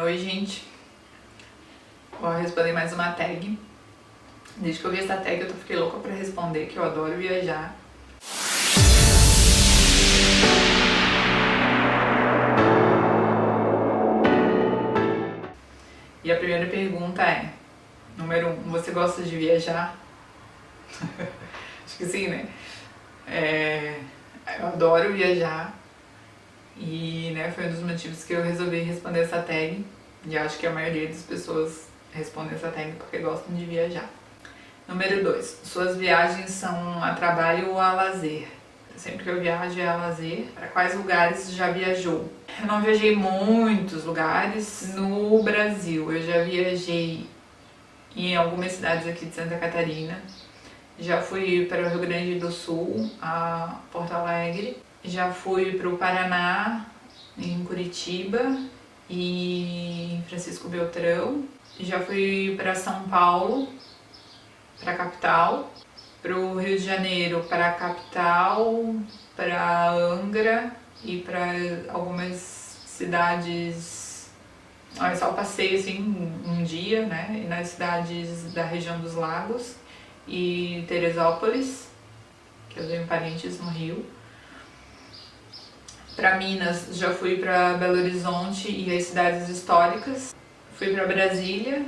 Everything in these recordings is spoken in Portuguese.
Oi, gente. Vou responder mais uma tag. Desde que eu vi essa tag eu fiquei louca pra responder, que eu adoro viajar. E a primeira pergunta é, número 1, você gosta de viajar? Acho que sim, né? Eu adoro viajar e foi um dos motivos que eu resolvi responder essa tag. E acho que a maioria das pessoas responde essa tag porque gostam de viajar. Número 2, suas viagens são a trabalho ou a lazer? Sempre que eu viajo é a lazer. Para quais lugares já viajou? Eu não viajei muitos lugares no Brasil. Eu já viajei em algumas cidades aqui de Santa Catarina. Já fui para o Rio Grande do Sul, a Porto Alegre. Já fui para o Paraná, em Curitiba e em Francisco Beltrão. Já fui para São Paulo, para a capital. Para o Rio de Janeiro, para a capital, para Angra e para algumas cidades. Eu só passei assim um dia, né? Nas cidades da região dos Lagos e Teresópolis, que eu tenho parentes no Rio. Para Minas, já fui para Belo Horizonte e as cidades históricas. Fui para Brasília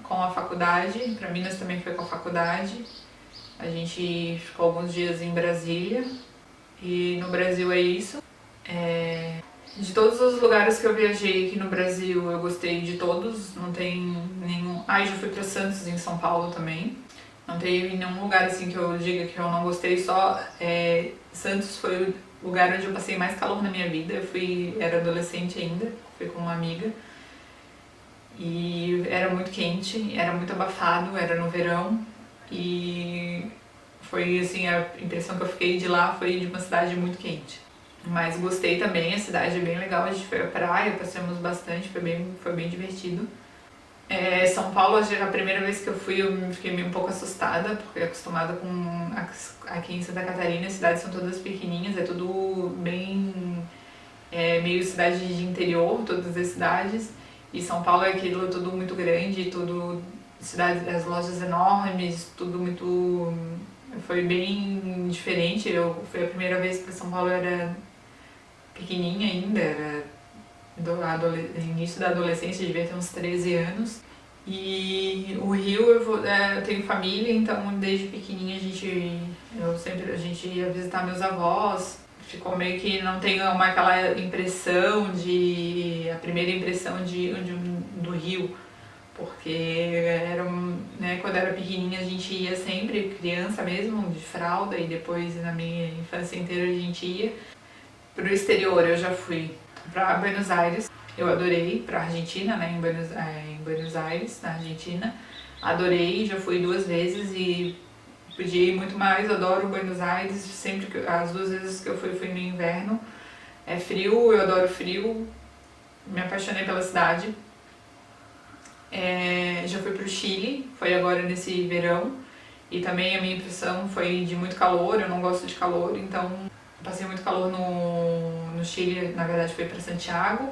com a faculdade, para Minas também foi com a faculdade. A gente ficou alguns dias em Brasília e no Brasil é isso. De todos os lugares que eu viajei aqui no Brasil, eu gostei de todos, não tem nenhum... já fui para Santos, em São Paulo também. Não teve nenhum lugar assim que eu diga que eu não gostei, só Santos foi o lugar onde eu passei mais calor na minha vida. Era adolescente ainda, fui com uma amiga e era muito quente, era muito abafado, era no verão. E foi assim, a impressão que eu fiquei de lá foi de uma cidade muito quente. Mas gostei também, a cidade é bem legal, a gente foi à praia, passeamos bastante, foi bem divertido. São Paulo, a primeira vez que eu fui eu fiquei meio um pouco assustada, porque acostumada com aqui em Santa Catarina, as cidades são todas pequenininhas, é tudo bem meio cidade de interior, todas as cidades. E São Paulo é aquilo tudo muito grande, tudo as lojas enormes, tudo muito... Foi bem diferente. Foi a primeira vez que São Paulo era pequenininha ainda, era início da adolescência, devia ter uns 13 anos. E o Rio, eu tenho família, então desde pequenininha a gente ia visitar meus avós. Ficou meio que não tenho aquela impressão a primeira impressão do Rio. Porque quando era pequenininha a gente ia sempre, criança mesmo, de fralda, e depois na minha infância inteira a gente ia. Pro exterior eu já fui para Buenos Aires, eu adorei, pra Argentina, em Buenos Aires, na Argentina. Adorei, já fui 2 vezes e podia ir muito mais, adoro Buenos Aires, as 2 vezes que eu fui no inverno. É frio, eu adoro frio, me apaixonei pela cidade. Já fui pro Chile, foi agora nesse verão, e também a minha impressão foi de muito calor, eu não gosto de calor, então passei muito calor no Chile, na verdade foi para Santiago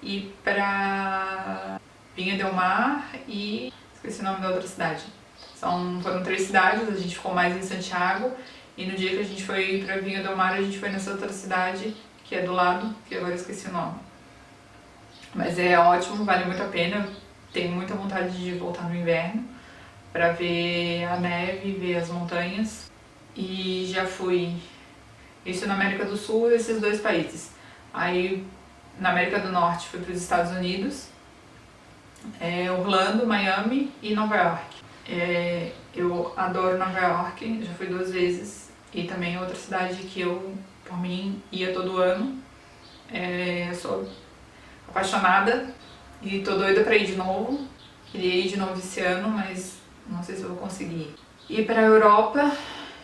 e para Vinha del Mar e esqueci o nome da outra cidade. Foram 3 cidades, a gente ficou mais em Santiago, e no dia que a gente foi para Vinha del Mar a gente foi nessa outra cidade que é do lado, que agora eu esqueci o nome. Mas é ótimo, vale muito a pena. Tenho muita vontade de voltar no inverno para ver a neve, ver as montanhas. E já fui, isso na América do Sul, esses 2 países. Aí na América do Norte fui para os Estados Unidos, Orlando, Miami e Nova York. Eu adoro Nova York, já fui 2 vezes. E também outra cidade que eu, por mim, ia todo ano. Eu sou apaixonada. E tô doida pra ir de novo. Queria ir de novo esse ano, mas não sei se eu vou conseguir. E pra Europa,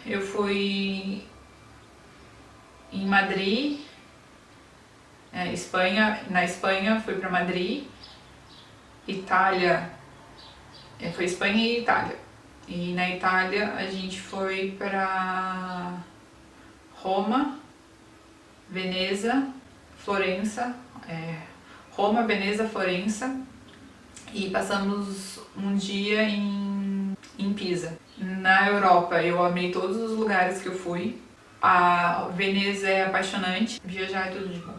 eu fui em Madrid, Espanha. Na Espanha fui pra Madrid. Itália, foi Espanha e Itália. E na Itália a gente foi pra Roma, Veneza, Florença, Roma, Veneza, Florença e passamos um dia em Pisa. Na Europa eu amei todos os lugares que eu fui. A Veneza é apaixonante, viajar é tudo de bom.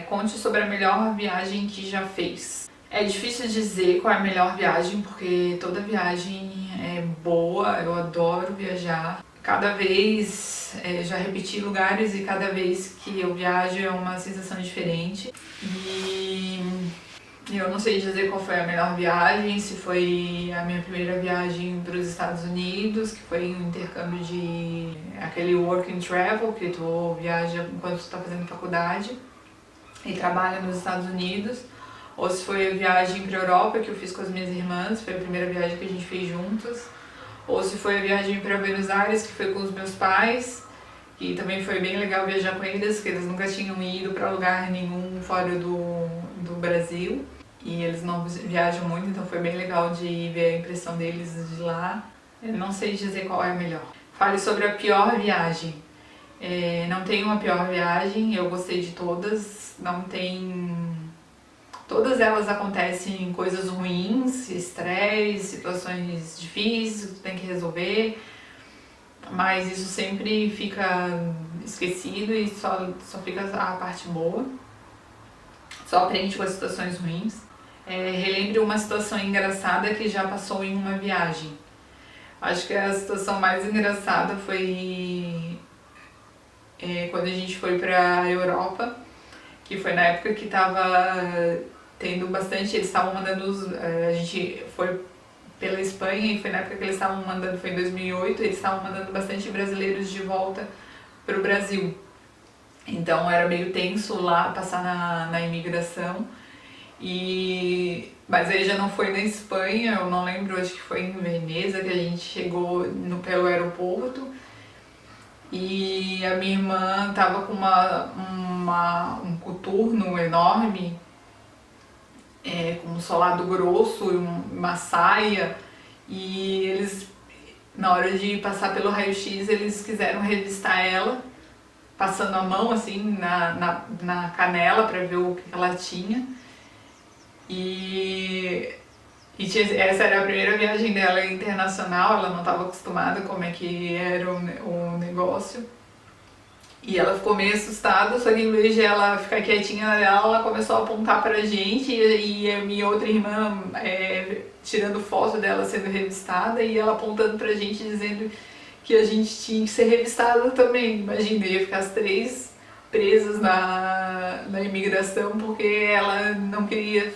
Conte sobre a melhor viagem que já fez. É difícil dizer qual é a melhor viagem, porque toda viagem é boa, eu adoro viajar. Cada vez já repeti lugares e cada vez que eu viajo é uma sensação diferente. E eu não sei dizer qual foi a melhor viagem, se foi a minha primeira viagem para os Estados Unidos, que foi um intercâmbio de aquele work and travel, que tu viaja enquanto tu tá fazendo faculdade e trabalha nos Estados Unidos, ou se foi a viagem para a Europa que eu fiz com as minhas irmãs, foi a primeira viagem que a gente fez juntas, ou se foi a viagem para Buenos Aires, que foi com os meus pais, e também foi bem legal viajar com eles, porque eles nunca tinham ido para lugar nenhum fora do Brasil, e eles não viajam muito, então foi bem legal de ver a impressão deles de lá. Eu não sei dizer qual é a melhor. Fale sobre a pior viagem. Não tem uma pior viagem, eu gostei de todas, não tem... Todas elas acontecem coisas ruins, estresse, situações difíceis que tu tem que resolver, mas isso sempre fica esquecido e só fica a parte boa, só aprende com as situações ruins. Relembre uma situação engraçada que já passou em uma viagem. Acho que a situação mais engraçada foi quando a gente foi pra Europa, que foi na época que tava tendo bastante, eles estavam mandando a gente foi pela Espanha e foi na época que eles estavam mandando, foi em 2008, eles estavam mandando bastante brasileiros de volta pro Brasil. Então era meio tenso lá passar na imigração. Mas aí já não foi na Espanha, eu não lembro, acho que foi em Veneza que a gente chegou pelo aeroporto. E a minha irmã tava com um coturno enorme, com um solado grosso, uma saia, e eles, na hora de passar pelo raio-x, eles quiseram revistar ela, passando a mão assim na canela para ver o que ela tinha. Essa era a primeira viagem dela internacional, ela não estava acostumada como é que era o negócio. E ela ficou meio assustada, só que em vez de ela ficar quietinha na dela, ela começou a apontar pra gente e a minha outra irmã tirando foto dela sendo revistada e ela apontando pra gente dizendo que a gente tinha que ser revistada também. Imagina, ia ficar as três presas na imigração porque ela não queria,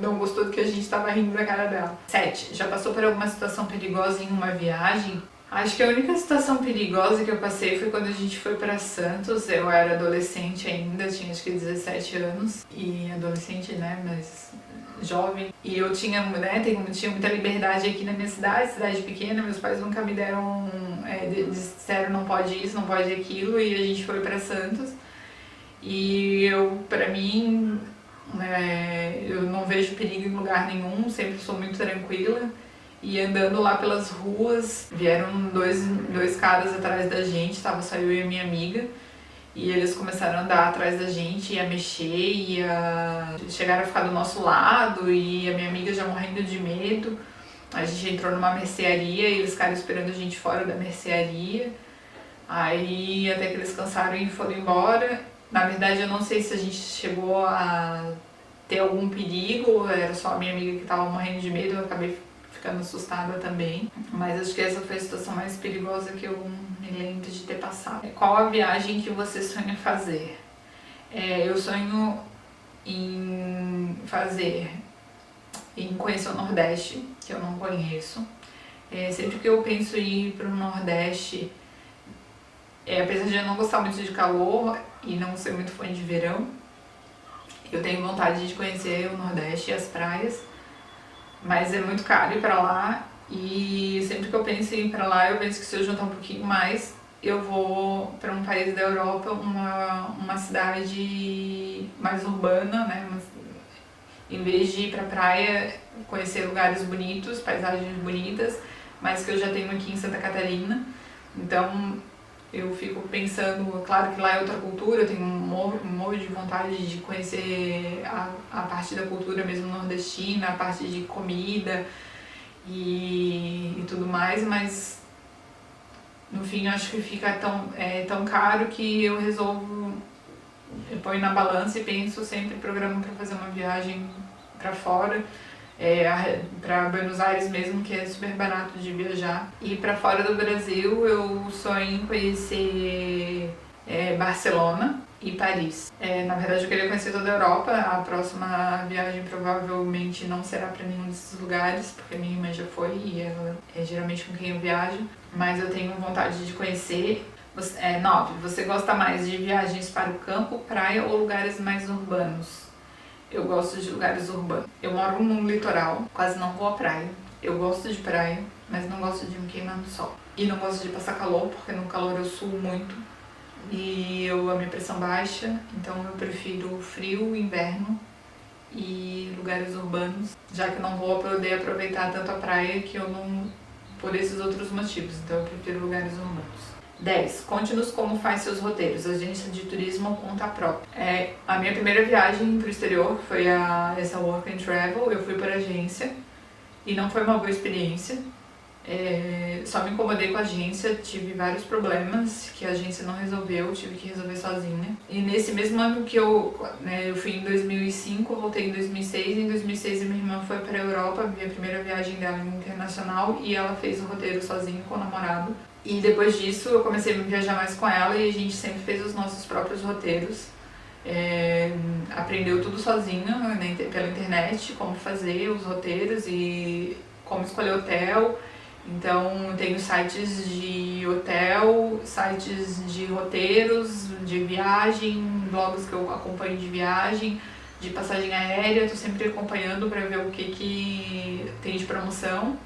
não gostou do que a gente estava rindo da cara dela. 7. Já passou por alguma situação perigosa em uma viagem? Acho que a única situação perigosa que eu passei foi quando a gente foi para Santos. Eu era adolescente ainda, tinha acho que 17 anos, e adolescente, né, mas jovem. E eu tinha muita liberdade aqui na minha cidade pequena, meus pais nunca me deram, disseram não pode isso, não pode aquilo, e a gente foi para Santos. E pra mim, eu não vejo perigo em lugar nenhum, sempre sou muito tranquila. E andando lá pelas ruas, vieram dois caras atrás da gente, só eu e a minha amiga. E eles começaram a andar atrás da gente, a mexer, chegaram a ficar do nosso lado, e a minha amiga já morrendo de medo. A gente entrou numa mercearia e eles ficaram esperando a gente fora da mercearia. Aí até que eles cansaram e foram embora. Na verdade eu não sei se a gente chegou a ter algum perigo, era só a minha amiga que estava morrendo de medo, eu acabei ficando assustada também. Mas acho que essa foi a situação mais perigosa que eu me lembro de ter passado. Qual a viagem que você sonha fazer? Eu sonho em conhecer o Nordeste, que eu não conheço. Sempre que eu penso em ir para o Nordeste, apesar de eu não gostar muito de calor e não ser muito fã de verão, eu tenho vontade de conhecer o Nordeste e as praias, mas é muito caro ir pra lá, e sempre que eu penso em ir pra lá, eu penso que se eu juntar um pouquinho mais, eu vou para um país da Europa, uma cidade mais urbana, né? Em vez de ir pra praia, conhecer lugares bonitos, paisagens bonitas, mas que eu já tenho aqui em Santa Catarina. Então, eu fico pensando, claro que lá é outra cultura, eu tenho um monte de vontade de conhecer a parte da cultura mesmo nordestina, a parte de comida e tudo mais, mas no fim eu acho que fica tão caro que eu ponho na balança e penso sempre programo para fazer uma viagem para fora, para Buenos Aires mesmo, que é super barato de viajar. E para fora do Brasil eu sonho em conhecer Barcelona e Paris. Na verdade eu queria conhecer toda a Europa, a próxima viagem provavelmente não será para nenhum desses lugares, porque minha irmã já foi e ela é geralmente com quem eu viajo, mas eu tenho vontade de conhecer. 9. Você gosta mais de viagens para o campo, praia ou lugares mais urbanos? Eu gosto de lugares urbanos. Eu moro num litoral, quase não vou à praia. Eu gosto de praia, mas não gosto de me queimar no sol. E não gosto de passar calor, porque no calor eu suo muito. E a minha pressão baixa, então eu prefiro frio, inverno e lugares urbanos, já que eu não vou poder aproveitar tanto a praia que eu não... por esses outros motivos, então eu prefiro lugares urbanos. 10. Conte-nos como faz seus roteiros, agência de turismo ou conta própria. A minha primeira viagem para o exterior foi essa Work and Travel, eu fui por agência e não foi uma boa experiência. Só me incomodei com a agência, tive vários problemas que a agência não resolveu, tive que resolver sozinha. E nesse mesmo ano que eu fui em 2005, voltei em 2006, em 2006 minha irmã foi para a Europa, minha primeira viagem dela internacional, e ela fez o roteiro sozinha com o namorado. E depois disso eu comecei a viajar mais com ela e a gente sempre fez os nossos próprios roteiros. Aprendeu tudo sozinha, pela internet, como fazer os roteiros e como escolher hotel. Então tenho sites de hotel, sites de roteiros, de viagem, blogs que eu acompanho de viagem, de passagem aérea, tô sempre acompanhando para ver o que tem de promoção.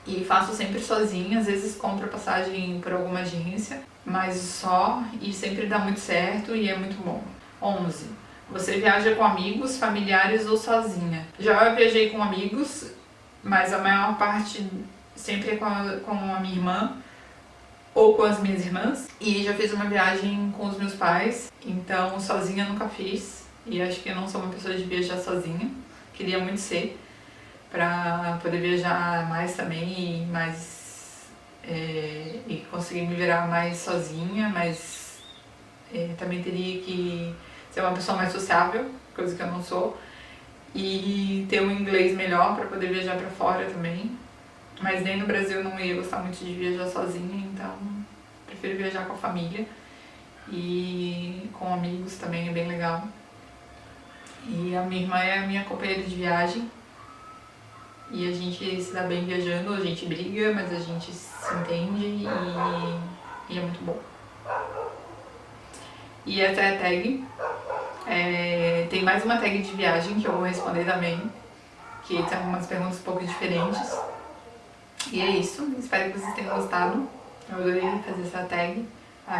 E faço sempre sozinha, às vezes compro passagem por alguma agência, mas só, e sempre dá muito certo e é muito bom. 11. Você viaja com amigos, familiares ou sozinha? Já viajei com amigos, mas a maior parte sempre é com a minha irmã ou com as minhas irmãs. E já fiz uma viagem com os meus pais, então sozinha nunca fiz. E acho que eu não sou uma pessoa de viajar sozinha, queria muito ser, para poder viajar mais também e conseguir me virar mais sozinha, mas também teria que ser uma pessoa mais sociável, coisa que eu não sou, e ter um inglês melhor para poder viajar para fora também. Mas nem no Brasil eu não ia gostar muito de viajar sozinha, então prefiro viajar com a família e com amigos também, é bem legal. E a minha irmã é a minha companheira de viagem. E a gente se dá bem viajando, a gente briga, mas a gente se entende e é muito bom. E essa é a tag. Tem mais uma tag de viagem que eu vou responder também, que tem algumas perguntas um pouco diferentes. E é isso, espero que vocês tenham gostado. Eu adorei fazer essa tag.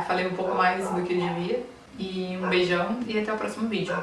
Falei um pouco mais do que eu devia. E um beijão e até o próximo vídeo.